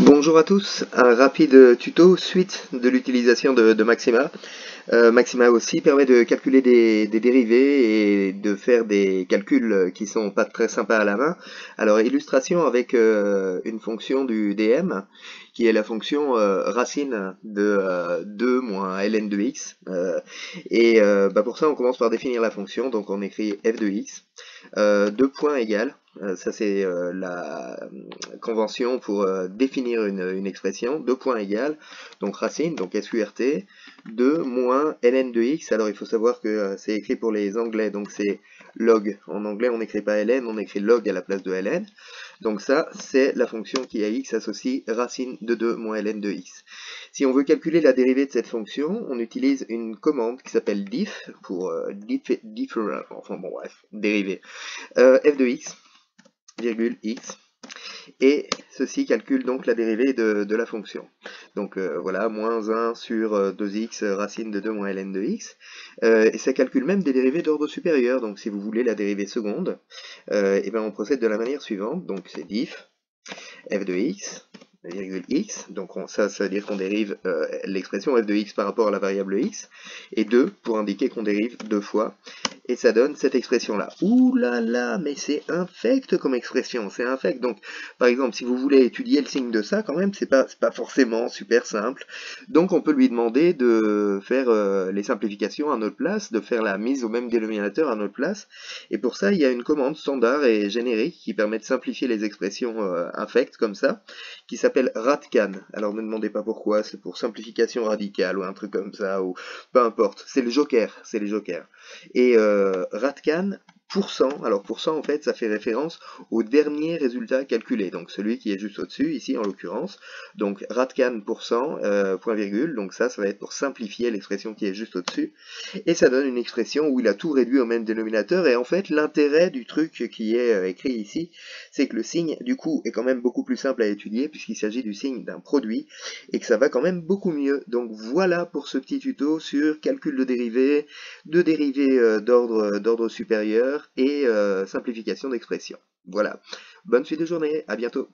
Bonjour à tous, un rapide tuto suite de l'utilisation de Maxima. Maxima aussi permet de calculer des dérivés et de faire des calculs qui sont pas très sympas à la main. Alors illustration avec une fonction du DM qui est la fonction racine de 2 moins ln de x. Pour ça on commence par définir la fonction, donc on écrit f de x, 2 points égales. Ça c'est la convention pour définir une expression, 2 points égales, donc racine, donc SQRT, 2 moins ln de x. Alors il faut savoir que c'est écrit pour les anglais, donc c'est log. En anglais on n'écrit pas ln, on écrit log à la place de ln. Donc ça c'est la fonction qui à x associe racine de 2 moins ln de x. Si on veut calculer la dérivée de cette fonction, on utilise une commande qui s'appelle diff, pour different, enfin bon bref, dérivée, f de x, virgule x, et ceci calcule donc la dérivée de la fonction. Donc voilà, moins 1 sur 2x racine de 2 moins ln de x, et ça calcule même des dérivées d'ordre supérieur. Donc si vous voulez la dérivée seconde, et ben on procède de la manière suivante, donc c'est diff f de x, virgule x, donc ça veut dire qu'on dérive l'expression f de x par rapport à la variable x, et 2 pour indiquer qu'on dérive 2 fois, et ça donne cette expression-là. Ouh là là, mais c'est infect comme expression, c'est infect. Donc, par exemple, si vous voulez étudier le signe de ça, quand même, c'est pas forcément super simple. Donc, on peut lui demander de faire les simplifications à notre place, de faire la mise au même dénominateur à notre place. Et pour ça, il y a une commande standard et générique qui permet de simplifier les expressions infect comme ça, qui s'appelle ratcan. Alors, ne me demandez pas pourquoi, c'est pour simplification radicale ou un truc comme ça, ou peu importe. C'est le joker, c'est les jokers. Et ratcan, %, alors % en fait ça fait référence au dernier résultat calculé, donc celui qui est juste au-dessus, ici en l'occurrence, donc ratcan %, point virgule, donc ça va être pour simplifier l'expression qui est juste au-dessus, et ça donne une expression où il a tout réduit au même dénominateur, et en fait l'intérêt du truc qui est écrit ici, c'est que le signe du coup est quand même beaucoup plus simple à étudier, puisqu'il s'agit du signe d'un produit, et que ça va quand même beaucoup mieux. Donc voilà pour ce petit tuto sur calcul de dérivés d'ordre supérieur et simplification d'expression. Voilà. Bonne suite de journée, à bientôt.